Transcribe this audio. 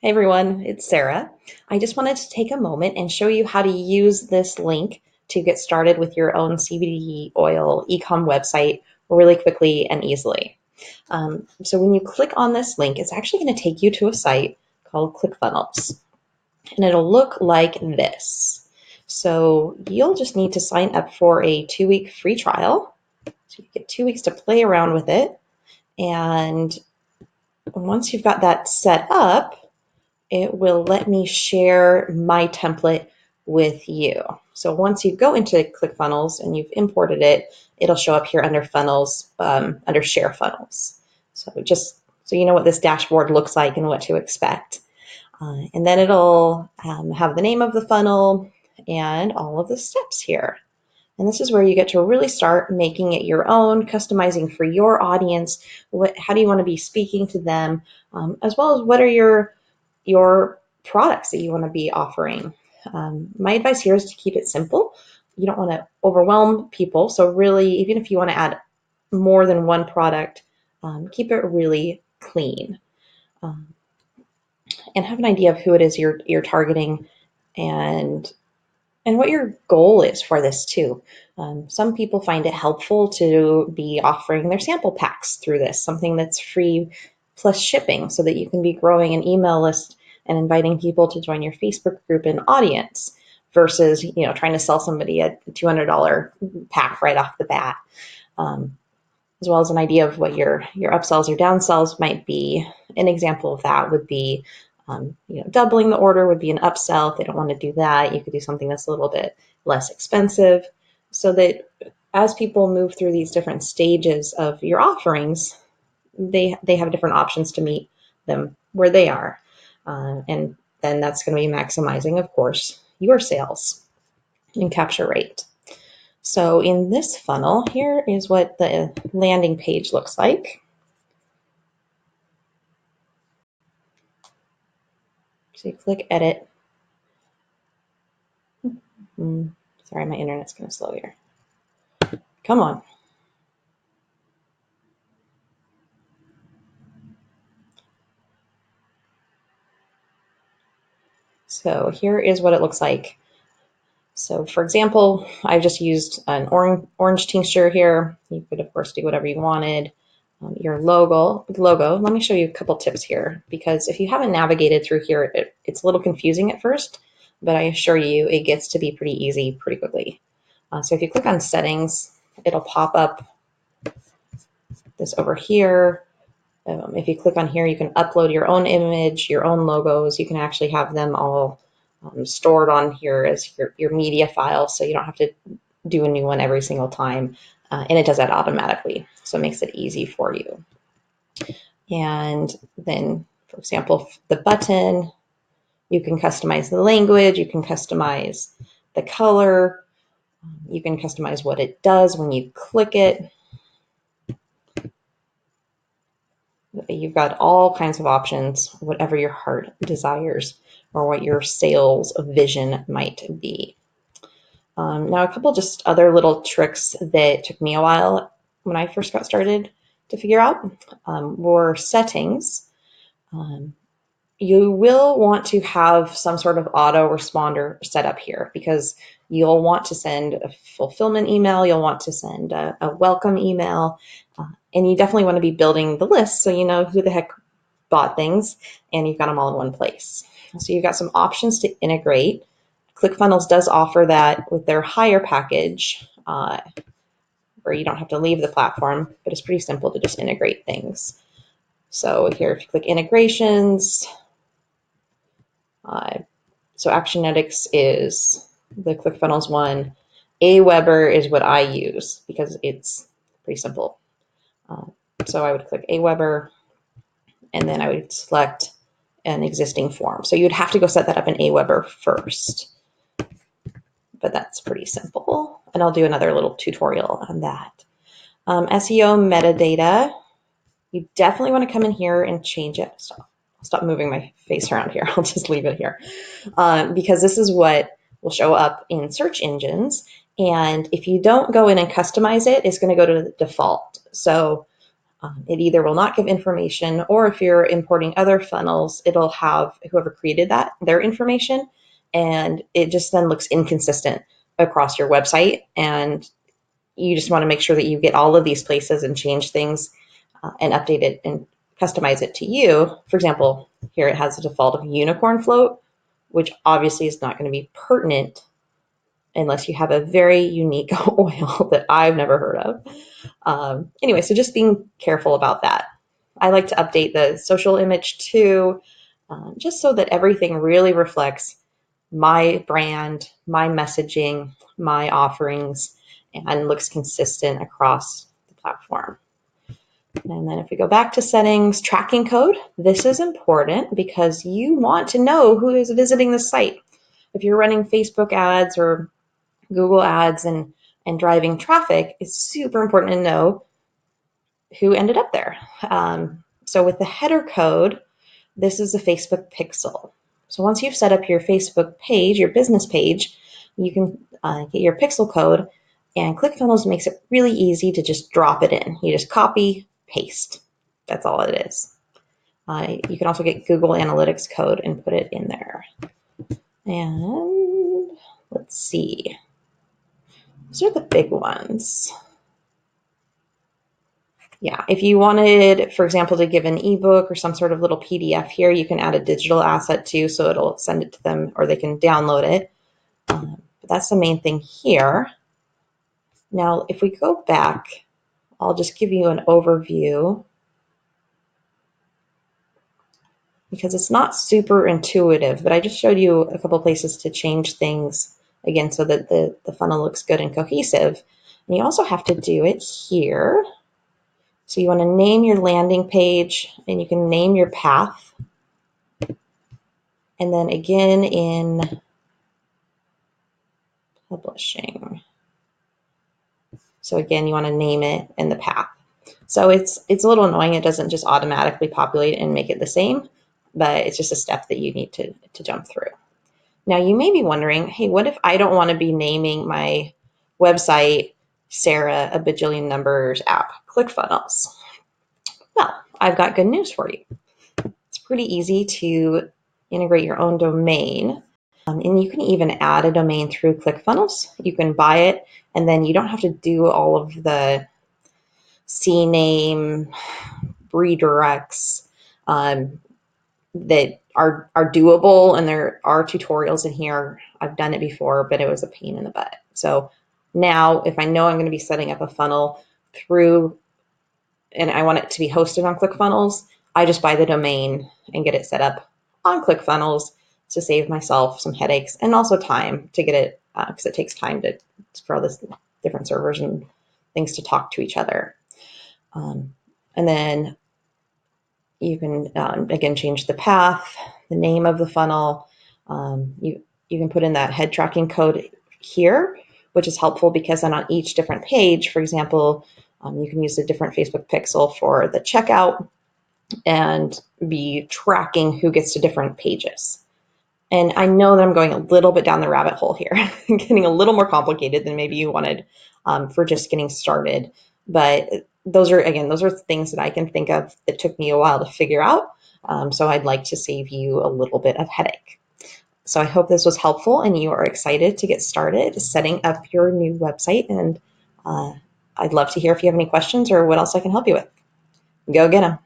Hey everyone, it's Sarah. I just wanted to take a moment and show you how to use this link to get started with your own CBD oil ecom website really quickly and easily. So when you click on this link, it's actually going to take you to a site called ClickFunnels, and it'll look like this. So you'll just need to sign up for a 2-week free trial. So you get 2 weeks to play around with it. And once you've got that set up, it will let me share my template with you. So once you go into ClickFunnels and you've imported it, it'll show up here under funnels, under share funnels. So just so you know what this dashboard looks like and what to expect. And then it'll have the name of the funnel and all of the steps here. And this is where you get to really start making it your own, customizing for your audience. How do you want to be speaking to them, as well as what are your products that you want to be offering. My advice here is to keep it simple. You don't want to overwhelm people. So really, even if you want to add more than one product, keep it really clean, um, and have an idea of who it is you're targeting, and what your goal is for this too. Some people find it helpful to be offering their sample packs through this, something that's free plus shipping, so that you can be growing an email list and inviting people to join your Facebook group and audience versus trying to sell somebody a $200 pack right off the bat. As well as an idea of what your upsells or downsells might be. An example of that would be doubling the order would be an upsell. If they don't want to do that, you could do something that's a little bit less expensive, so that as people move through these different stages of your offerings, they have different options to meet them where they are. And then that's going to be maximizing, of course, your sales and capture rate. So in this funnel, here is what the landing page looks like. So you click edit. Sorry, my internet's going to slow here. Come on. So here is what it looks like. So for example, I've just used an orange tincture here. You could, of course, do whatever you wanted. Your logo. Let me show you a couple tips here, because if you haven't navigated through here, it's a little confusing at first, but I assure you it gets to be pretty easy pretty quickly. So if you click on settings, it'll pop up this over here. If you click on here, you can upload your own image, your own logos. You can actually have them all stored on here as your media file, so you don't have to do a new one every single time. And it does that automatically, so it makes it easy for you. And then, for example, the button, you can customize the language, you can customize the color, you can customize what it does when you click it. You've got all kinds of options, whatever your heart desires or what your sales vision might be. Now, a couple just other little tricks that took me a while when I first got started to figure out were settings. You will want to have some sort of autoresponder set up here, because you'll want to send a fulfillment email, you'll want to send a welcome email, and you definitely want to be building the list so you know who the heck bought things and you've got them all in one place. So you've got some options to integrate. ClickFunnels does offer that with their higher package, where you don't have to leave the platform, but it's pretty simple to just integrate things. So here, if you click integrations, so Actionetics is the ClickFunnels one. Aweber is what I use because it's pretty simple. So I would click Aweber, and then I would select an existing form. So you'd have to go set that up in Aweber first, but that's pretty simple. And I'll do another little tutorial on that. SEO metadata, you definitely want to come in here and change it. Stop moving my face around here. I'll just leave it here, because this is what will show up in search engines. And if you don't go in and customize it, it's going to go to the default. So It either will not give information, or if you're importing other funnels, it'll have whoever created that, their information, and it just then looks inconsistent across your website. And you just want to make sure that you get all of these places and change things and update it and customize it to you. For example, here it has a default of unicorn float, which obviously is not going to be pertinent unless you have a very unique oil that I've never heard of. Anyway, so just being careful about that. I like to update the social image too, just so that everything really reflects my brand, my messaging, my offerings, and looks consistent across the platform. And then if we go back to settings, tracking code, this is important because you want to know who is visiting the site. If you're running Facebook ads or Google ads and driving traffic, it's super important to know who ended up there. So with the header code, this is a Facebook pixel. So once you've set up your Facebook page, your business page, you can get your pixel code, and ClickFunnels makes it really easy to just drop it in. You just copy, paste. That's all it is. You can also get Google Analytics code and put it in there. And let's see. Those are the big ones. Yeah, if you wanted, for example, to give an ebook or some sort of little PDF here, you can add a digital asset too, so it'll send it to them or they can download it. But that's the main thing here. Now, if we go back, I'll just give you an overview because it's not super intuitive, but I just showed you a couple places to change things again so that the funnel looks good and cohesive. And you also have to do it here. So you want to name your landing page, and you can name your path. And then again in publishing. So again, you want to name it and the path. So it's a little annoying. It doesn't just automatically populate and make it the same, but it's just a step that you need to jump through. Now you may be wondering, hey, what if I don't want to be naming my website Sarah a bajillion numbers app ClickFunnels? Well, I've got good news for you. It's pretty easy to integrate your own domain. And you can even add a domain through ClickFunnels. You can buy it, and then you don't have to do all of the CNAME redirects that are doable, and there are tutorials in here. I've done it before, but it was a pain in the butt. So now if I know I'm going to be setting up a funnel through, and I want it to be hosted on ClickFunnels, I just buy the domain and get it set up on ClickFunnels to save myself some headaches and also time to get it, because it takes time for all this different servers and things to talk to each other. And then you can, again, change the path, the name of the funnel. You can put in that head tracking code here, which is helpful because then on each different page, for example, you can use a different Facebook pixel for the checkout and be tracking who gets to different pages. And I know that I'm going a little bit down the rabbit hole here, getting a little more complicated than maybe you wanted for just getting started. But those are things that I can think of that took me a while to figure out. So I'd like to save you a little bit of headache. So I hope this was helpful and you are excited to get started setting up your new website. And I'd love to hear if you have any questions or what else I can help you with. Go get them.